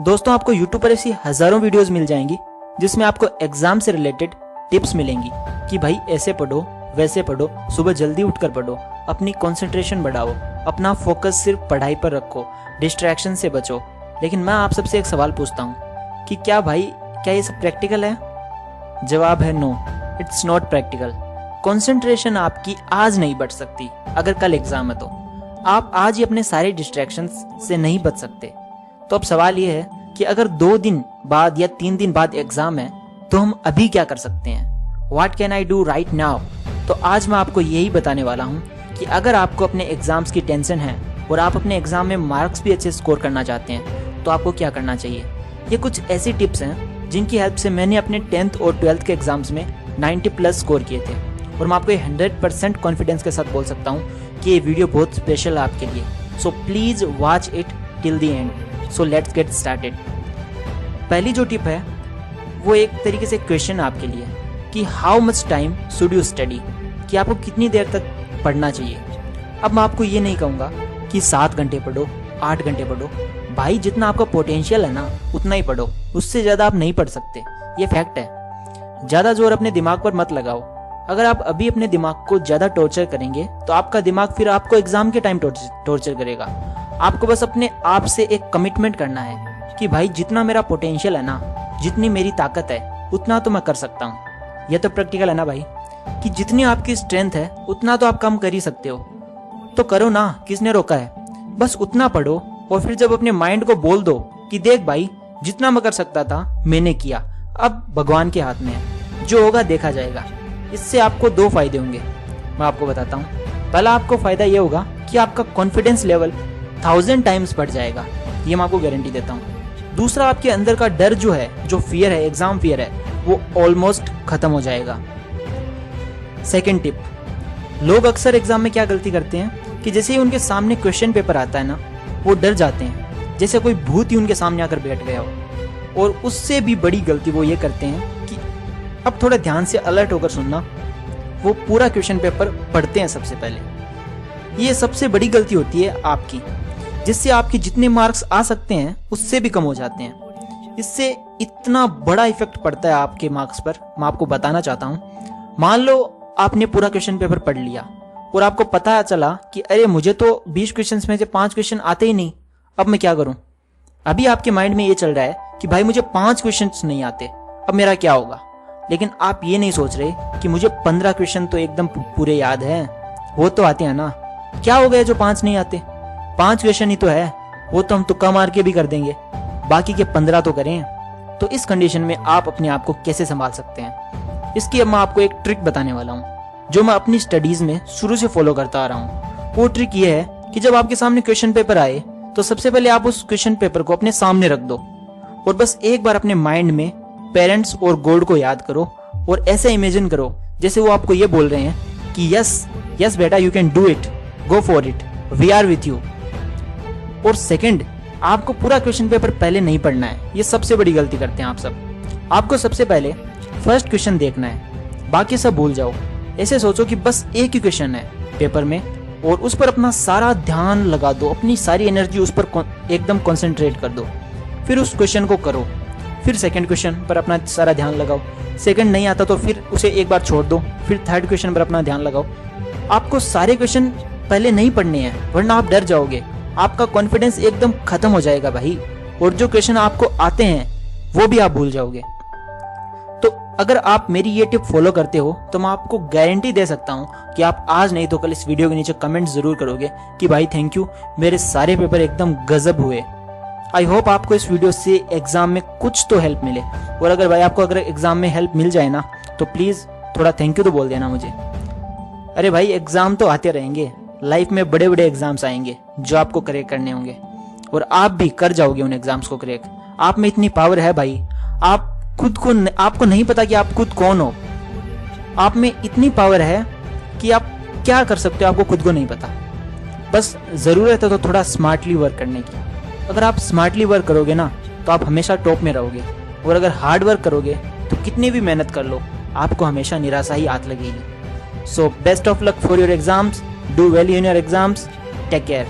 दोस्तों आपको YouTube पर ऐसी हजारों वीडियोस मिल जाएंगी जिसमें आपको एग्जाम से रिलेटेड टिप्स मिलेंगी कि भाई ऐसे पढ़ो वैसे पढ़ो, सुबह जल्दी उठकर पढ़ो, अपनी कंसंट्रेशन बढ़ाओ, अपना फोकस सिर्फ पढ़ाई पर रखो, डिस्ट्रैक्शन से बचो। लेकिन मैं आप सबसे एक सवाल पूछता हूँ कि क्या ये सब प्रैक्टिकल है? जवाब है no, it's not practical. Concentration आपकी आज नहीं बढ़ सकती अगर कल एग्जाम है तो। आप आज ही अपने सारे डिस्ट्रैक्शंस से नहीं बच सकते। तो अब सवाल ये है कि अगर 2 दिन बाद या 3 दिन बाद एग्जाम है तो हम अभी क्या कर सकते हैं? What can I do right now? तो आज मैं आपको यही बताने वाला हूँ कि अगर आपको अपने एग्जाम्स की टेंशन है और आप अपने एग्जाम में मार्क्स भी अच्छे स्कोर करना चाहते हैं तो आपको क्या करना चाहिए। ये कुछ ऐसी टिप्स हैं जिनकी हेल्प से मैंने अपने 10th और 12th के एग्जाम्स में 90+ स्कोर किए थे और मैं आपको 100% कॉन्फिडेंस के साथ बोल सकता हूँ कि ये वीडियो बहुत स्पेशल है आपके लिए। So please watch it till the end. So let's get started. पहली जो टिप है वो एक तरीके से क्वेश्चन आपके लिए कि how much time should you study, कि आपको कितनी देर तक पढ़ना चाहिए। अब मैं आपको ये नहीं कहूँगा कि 7 घंटे पढ़ो, 8 घंटे पढ़ो। भाई जितना आपका पोटेंशियल है ना उतना ही पढ़ो, उससे ज़्यादा आप नहीं पढ़ सकते, ये फैक्ट है। ज़्यादा जोर अपने दिमाग पर मत लगाओ। अगर आप अभी अपने दिमाग को ज़्यादा टॉर्चर करेंगे तो आपका दिमाग फिर आपको एग्जाम के टाइम टॉर्चर करेगा। आपको बस अपने आप से एक कमिटमेंट करना है कि भाई जितना मेरा पोटेंशियल है ना, जितनी मेरी ताकत है उतना तो मैं कर सकता हूँ। यह तो प्रैक्टिकल है ना भाई, कि जितनी आपकी स्ट्रेंथ है उतना तो आप कम कर ही सकते हो, तो करो ना, किसने रोका है। बस उतना पढ़ो और फिर जब अपने माइंड को बोल दो कि देख भाई जितना मैं कर सकता था मैंने किया, अब भगवान के हाथ में है, जो होगा देखा जाएगा। इससे आपको 2 फायदे होंगे, मैं आपको बताता हूँ। पहला आपको फायदा ये होगा कि आपका कॉन्फिडेंस लेवल 1000 टाइम्स बढ़ जाएगा, ये मैं आपको गारंटी देता हूँ। दूसरा आपके अंदर का डर जो है, जो फियर है, एग्जाम फियर है, वो ऑलमोस्ट खत्म हो जाएगा। सेकंड टिप, लोग अक्सर एग्जाम में क्या गलती करते हैं कि जैसे ही उनके सामने क्वेश्चन पेपर आता है ना, वो डर जाते हैं, जैसे कोई भूत ही उनके सामने आकर बैठ गया हो। और उससे भी बड़ी गलती वो ये करते हैं कि अब थोड़ा ध्यान से अलर्ट होकर सुनना, वो पूरा क्वेश्चन पेपर पढ़ते हैं सबसे पहले। ये सबसे बड़ी गलती होती है आपकी, जिससे आपके जितने मार्क्स आ सकते हैं उससे भी कम हो जाते हैं। इससे इतना बड़ा इफेक्ट पड़ता है आपके मार्क्स पर, मैं आपको बताना चाहता हूँ। मान लो आपने पूरा क्वेश्चन पेपर पढ़ लिया और आपको पता चला कि अरे मुझे तो 20 क्वेश्चंस में से 5 क्वेश्चन आते ही नहीं, अब मैं क्या करूं। अभी आपके माइंड में ये चल रहा है कि भाई मुझे 5 क्वेश्चंस नहीं आते, अब मेरा क्या होगा। लेकिन आप ये नहीं सोच रहे कि मुझे 15 क्वेश्चन तो एकदम पूरे याद है, वो तो आते हैं ना। क्या हो गया जो 5 नहीं आते? 5 क्वेश्चन ही तो है, वो तो हम तुक्का मार के भी कर देंगे, बाकी के 15 तो करें। तो इस कंडीशन में आप अपने आप को कैसे संभाल सकते हैं, इसकी अब मैं आपको एक ट्रिक बताने वाला हूँ जो मैं अपनी स्टडीज में शुरू से फॉलो करता आ रहा हूँ। वो ट्रिक ये है कि जब आपके सामने क्वेश्चन पेपर आए तो सबसे पहले आप उस क्वेश्चन पेपर को अपने सामने रख दो और बस एक बार अपने माइंड में पेरेंट्स और गॉड को याद करो और ऐसे इमेजिन करो जैसे वो आपको ये बोल रहे हैं कि यस बेटा, you can do it, go for it, we are with you. और सेकंड, आपको पूरा क्वेश्चन पेपर पहले नहीं पढ़ना है, ये सबसे बड़ी गलती करते हैं आप सब। आपको सबसे पहले फर्स्ट क्वेश्चन देखना है, बाकी सब भूल जाओ। ऐसे सोचो कि बस एक ही क्वेश्चन है पेपर में और उस पर अपना सारा ध्यान लगा दो, अपनी सारी एनर्जी उस पर एकदम कंसंट्रेट कर दो। फिर उस क्वेश्चन को करो, फिर सेकंड क्वेश्चन पर अपना सारा ध्यान लगाओ। सेकंड नहीं आता तो फिर उसे एक बार छोड़ दो, फिर थर्ड क्वेश्चन पर अपना ध्यान लगाओ। आपको सारे क्वेश्चन पहले नहीं पढ़ने हैं वरना आप डर जाओगे, आपका कॉन्फिडेंस एकदम खत्म हो जाएगा भाई, और जो क्वेश्चन आपको आते हैं वो भी आप भूल जाओगे। तो अगर आप मेरी ये टिप फॉलो करते हो तो मैं आपको गारंटी दे सकता हूं कि आप आज नहीं तो कल इस वीडियो के नीचे कमेंट जरूर करोगे कि भाई थैंक यू, मेरे सारे पेपर एकदम गजब हुए। आई होप आपको इस वीडियो से एग्जाम में कुछ तो हेल्प मिले, और अगर भाई आपको अगर एग्जाम में हेल्प मिल जाए ना तो प्लीज थोड़ा थैंक यू तो बोल देना मुझे। अरे भाई एग्जाम तो आते रहेंगे, लाइफ में बड़े बड़े एग्जाम्स आएंगे जो आपको क्रैक करने होंगे और आप भी कर जाओगे उन एग्जाम्स को क्रैक। आप में इतनी पावर है भाई, आप खुद को, आपको नहीं पता कि आप खुद कौन हो। आप में इतनी पावर है कि आप क्या कर सकते हो आपको खुद को नहीं पता। बस जरूरत है तो थोड़ा स्मार्टली वर्क करने की। अगर आप स्मार्टली वर्क करोगे ना तो आप हमेशा टॉप में रहोगे, और अगर हार्ड वर्क करोगे तो कितनी भी मेहनत कर लो आपको हमेशा निराशा ही हाथ लगेगी। So best of luck for your exams, do well in your exams, take care.